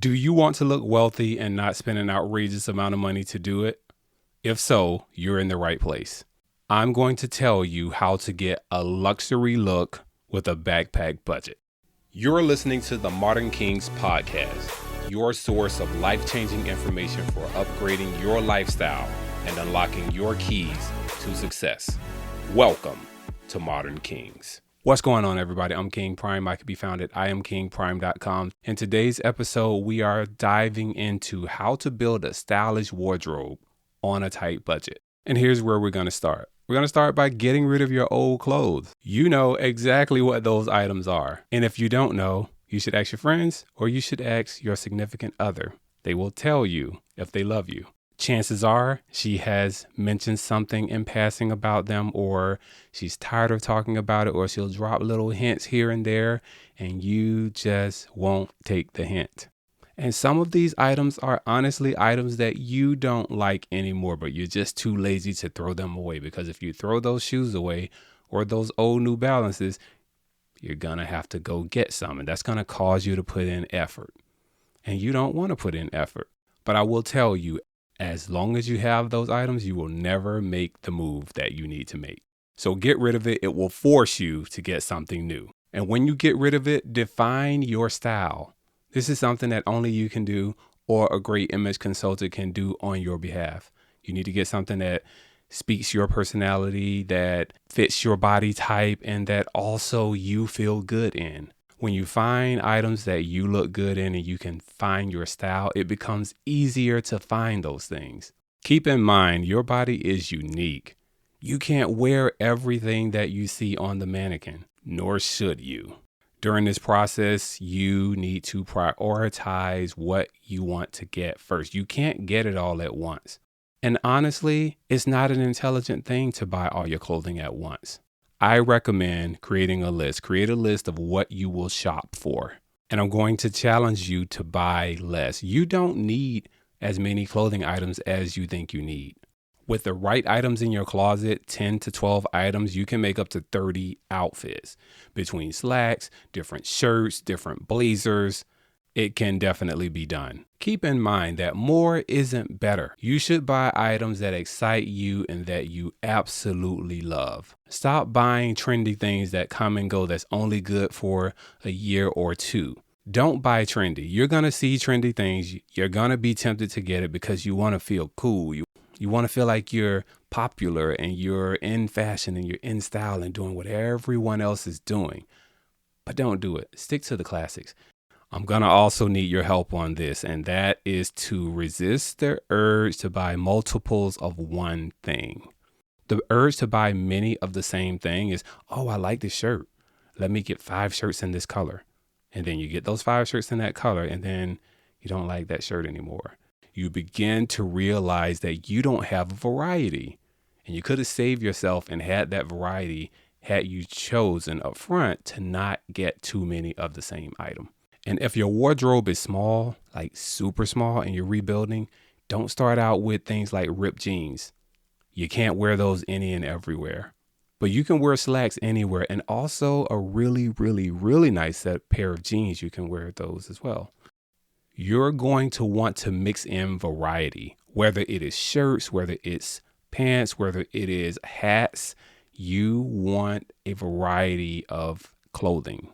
Do you want to look wealthy and not spend an outrageous amount of money to do it? If so, you're in the right place. I'm going to tell you how to get a luxury look with a backpack budget. You're listening to the Modern Kings podcast, your source of life-changing information for upgrading your lifestyle and unlocking your keys to success. Welcome to Modern Kings. What's going on, everybody? I'm King Prime. I can be found at iamkingprime.com. In today's episode, we are diving into how to build a stylish wardrobe on a tight budget. And here's where we're going to start. We're going to start by getting rid of your old clothes. You know exactly what those items are. And if you don't know, you should ask your friends or you should ask your significant other. They will tell you if they love you. Chances are she has mentioned something in passing about them, or she's tired of talking about it, or she'll drop little hints here and there, and you just won't take the hint. And some of these items are honestly items that you don't like anymore, but you're just too lazy to throw them away, because if you throw those shoes away or those old New Balances, you're going to have to go get some, and that's going to cause you to put in effort. And you don't want to put in effort. But I will tell you, as long as you have those items, you will never make the move that you need to make. So get rid of it. It will force you to get something new. And when you get rid of it, define your style. This is something that only you can do, or a great image consultant can do on your behalf. You need to get something that speaks your personality, that fits your body type, and that also you feel good in. When you find items that you look good in and you can find your style, it becomes easier to find those things. Keep in mind, your body is unique. You can't wear everything that you see on the mannequin, nor should you. During this process, you need to prioritize what you want to get first. You can't get it all at once. And honestly, it's not an intelligent thing to buy all your clothing at once. I recommend creating a list. Create a list of what you will shop for. And I'm going to challenge you to buy less. You don't need as many clothing items as you think you need. With the right items in your closet, 10 to 12 items, you can make up to 30 outfits. Between slacks, different shirts, different blazers, it can definitely be done. Keep in mind that more isn't better. You should buy items that excite you and that you absolutely love. Stop buying trendy things that come and go that's only good for a year or two. Don't buy trendy. You're going to see trendy things. You're going to be tempted to get it because you want to feel cool. You want to feel like you're popular and you're in fashion and you're in style and doing what everyone else is doing. But don't do it. Stick to the classics. I'm going to also need your help on this, and that is to resist the urge to buy multiples of one thing. The urge to buy many of the same thing is, oh, I like this shirt. Let me get 5 shirts in this color. And then you get those 5 shirts in that color, and then you don't like that shirt anymore. You begin to realize that you don't have a variety, and you could have saved yourself and had that variety had you chosen up front to not get too many of the same item. And if your wardrobe is small, like super small, and you're rebuilding, don't start out with things like ripped jeans. You can't wear those any and everywhere. But you can wear slacks anywhere, and also a really, really, really nice pair of jeans. You can wear those as well. You're going to want to mix in variety, whether it is shirts, whether it's pants, whether it is hats. You want a variety of clothing.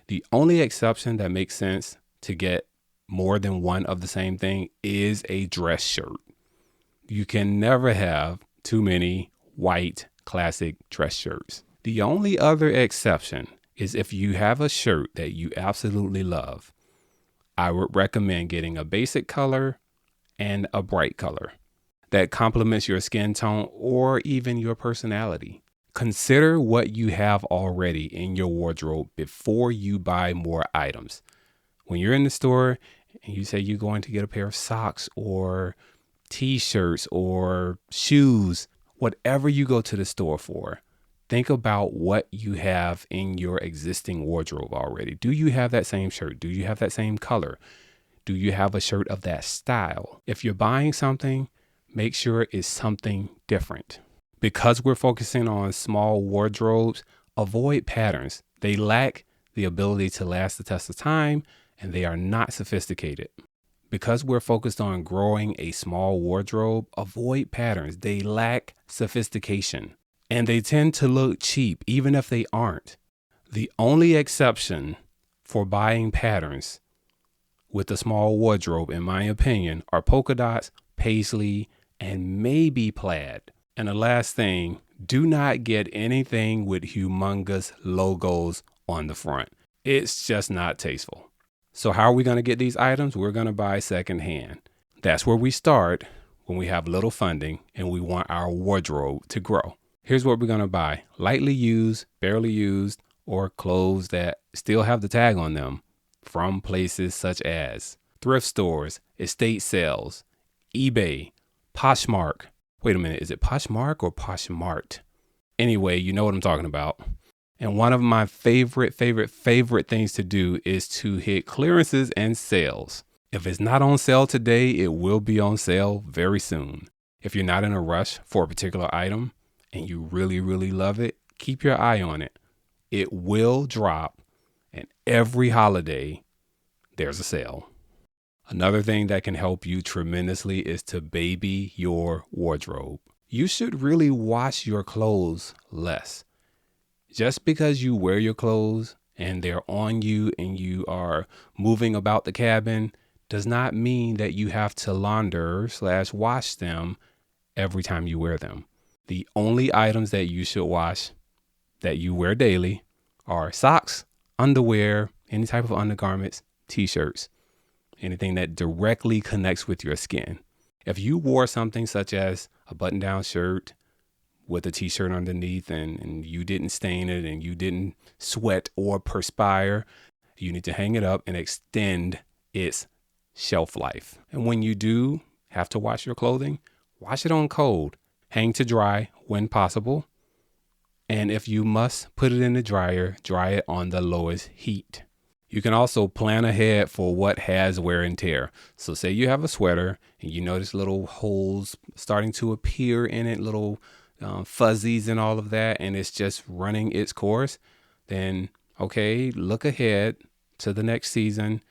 The only exception that makes sense to get more than one of the same thing is a dress shirt. You can never have too many white classic dress shirts. The only other exception is if you have a shirt that you absolutely love. I would recommend getting a basic color and a bright color that complements your skin tone or even your personality. Consider what you have already in your wardrobe before you buy more items. When you're in the store and you say you're going to get a pair of socks or t-shirts or shoes, whatever you go to the store for, think about what you have in your existing wardrobe already. Do you have that same shirt? Do you have that same color? Do you have a shirt of that style? If you're buying something, make sure it's something different. Because we're focusing on small wardrobes, avoid patterns. They lack the ability to last the test of time and they are not sophisticated. Because we're focused on growing a small wardrobe, avoid patterns. They lack sophistication and they tend to look cheap, even if they aren't. The only exception for buying patterns with a small wardrobe, in my opinion, are polka dots, paisley, and maybe plaid. And the last thing, do not get anything with humongous logos on the front. It's just not tasteful. So how are we going to get these items? We're going to buy secondhand. That's where we start when we have little funding and we want our wardrobe to grow. Here's what we're going to buy: lightly used, barely used, or clothes that still have the tag on them from places such as thrift stores, estate sales, eBay, Poshmark. Wait a minute, is it Poshmark or Poshmart? Anyway, you know what I'm talking about. And one of my favorite things to do is to hit clearances and sales. If it's not on sale today, it will be on sale very soon. If you're not in a rush for a particular item and you really, really love it, keep your eye on it. It will drop, and every holiday there's a sale. Another thing that can help you tremendously is to baby your wardrobe. You should really wash your clothes less. Just because you wear your clothes and they're on you and you are moving about the cabin does not mean that you have to launder/wash them every time you wear them. The only items that you should wash that you wear daily are socks, underwear, any type of undergarments, t-shirts, anything that directly connects with your skin. If you wore something such as a button-down shirt with a t-shirt underneath and you didn't stain it and you didn't sweat or perspire, you need to hang it up and extend its shelf life. And when you do have to wash your clothing, wash it on cold, hang to dry when possible. And if you must put it in the dryer, dry it on the lowest heat. You can also plan ahead for what has wear and tear. So say you have a sweater and you notice little holes starting to appear in it, little fuzzies and all of that, and it's just running its course, then okay, look ahead to the next season.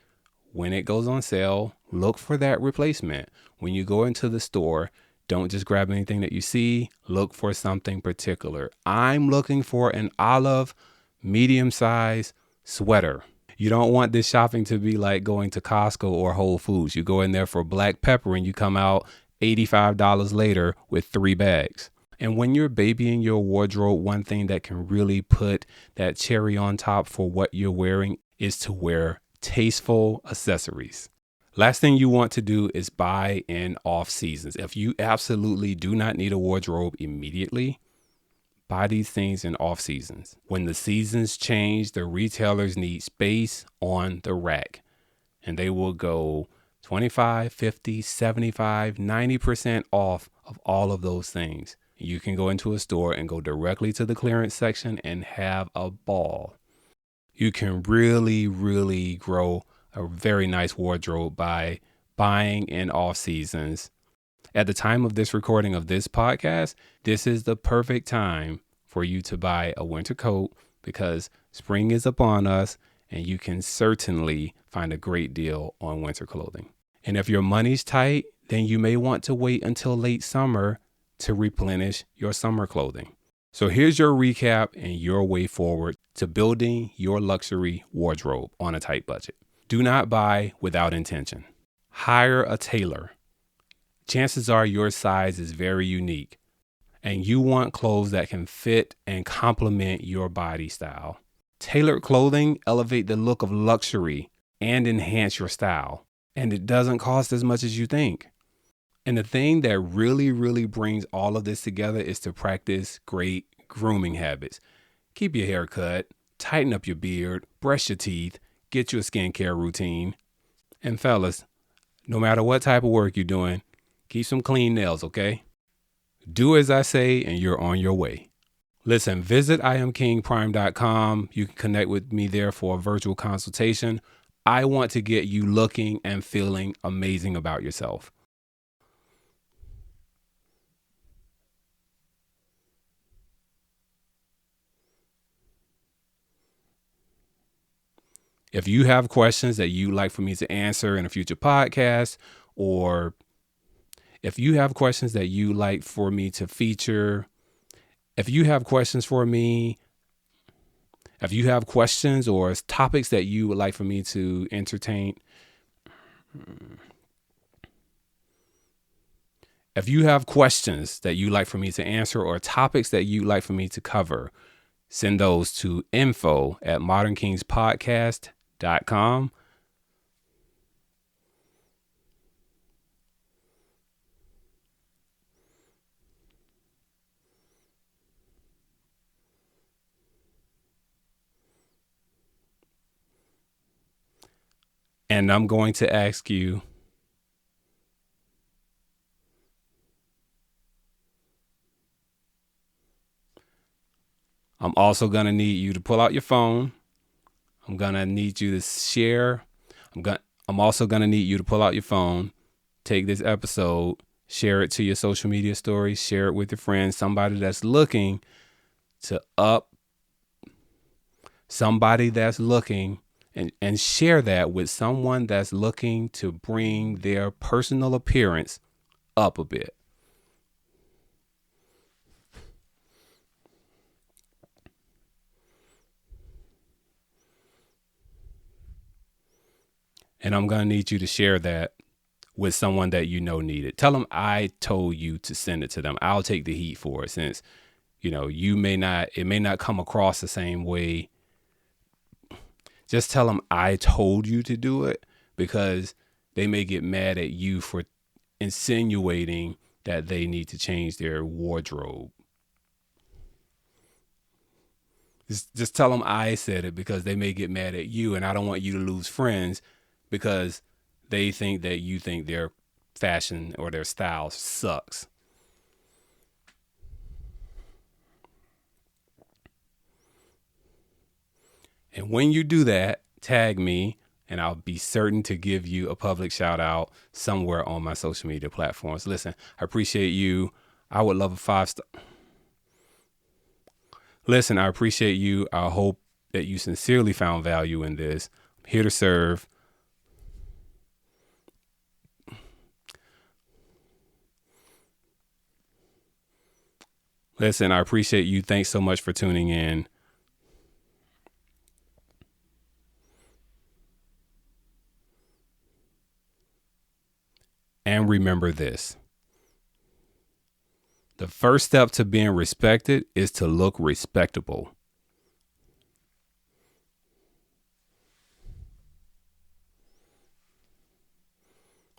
When it goes on sale, look for that replacement. When you go into the store, don't just grab anything that you see. Look for something particular. I'm looking for an olive medium size sweater. You don't want this shopping to be like going to Costco or Whole Foods. You go in there for black pepper and you come out $85 later with 3 bags. And when you're babying your wardrobe, one thing that can really put that cherry on top for what you're wearing is to wear tasteful accessories. Last thing you want to do is buy in off seasons. If you absolutely do not need a wardrobe immediately, buy these things in off seasons. When the seasons change, the retailers need space on the rack, and they will go 25, 50, 75, 90% off of all of those things. You can go into a store and go directly to the clearance section and have a ball. You can really, really grow a very nice wardrobe by buying in off seasons. At the time of this recording of this podcast, this is the perfect time for you to buy a winter coat because spring is upon us and you can certainly find a great deal on winter clothing. And if your money's tight, then you may want to wait until late summer to replenish your summer clothing. So here's your recap and your way forward to building your luxury wardrobe on a tight budget. Do not buy without intention. Hire a tailor. Chances are your size is very unique and you want clothes that can fit and complement your body style. Tailored clothing elevate the look of luxury and enhance your style. And it doesn't cost as much as you think. And the thing that really, really brings all of this together is to practice great grooming habits. Keep your hair cut, tighten up your beard, brush your teeth, get you a skincare routine. And fellas, no matter what type of work you're doing, keep some clean nails, okay? Do as I say and you're on your way. Listen, visit IamKingPrime.com. You can connect with me there for a virtual consultation. I want to get you looking and feeling amazing about yourself. If you have questions that you'd like for me to answer in a future podcast, or if you have questions that you like for me to feature, if you have questions for me, if you have questions or topics that you would like for me to entertain, if you have questions that you'd like for me to answer or topics that you'd like for me to cover, send those to info@modernkingspodcast.com. And I'm going to ask you, I'm also going to need you to pull out your phone. I'm going to need you to share. I'm also going to need you to pull out your phone, take this episode, share it to your social media stories, share it with your friends, somebody that's looking and share that with someone that's looking to bring their personal appearance up a bit. And I'm going to need you to share that with someone that you know need it. Tell them I told you to send it to them. I'll take the heat for it, since, it may not come across the same way. Just tell them I told you to do it, because they may get mad at you for insinuating that they need to change their wardrobe. Just tell them I said it, because they may get mad at you, and I don't want you to lose friends because they think that you think their fashion or their style sucks. And when you do that, tag me, and I'll be certain to give you a public shout out somewhere on my social media platforms. Listen, I appreciate you. I would love a 5-star. Listen, I appreciate you. I hope that you sincerely found value in this. I'm here to serve. Listen, I appreciate you. Thanks so much for tuning in. And remember this: the first step to being respected is to look respectable.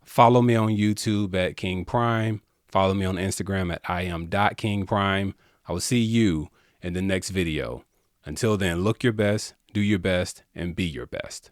Follow me on YouTube at King Prime. Follow me on Instagram at iam.kingprime. I will see you in the next video. Until then, look your best, do your best, and be your best.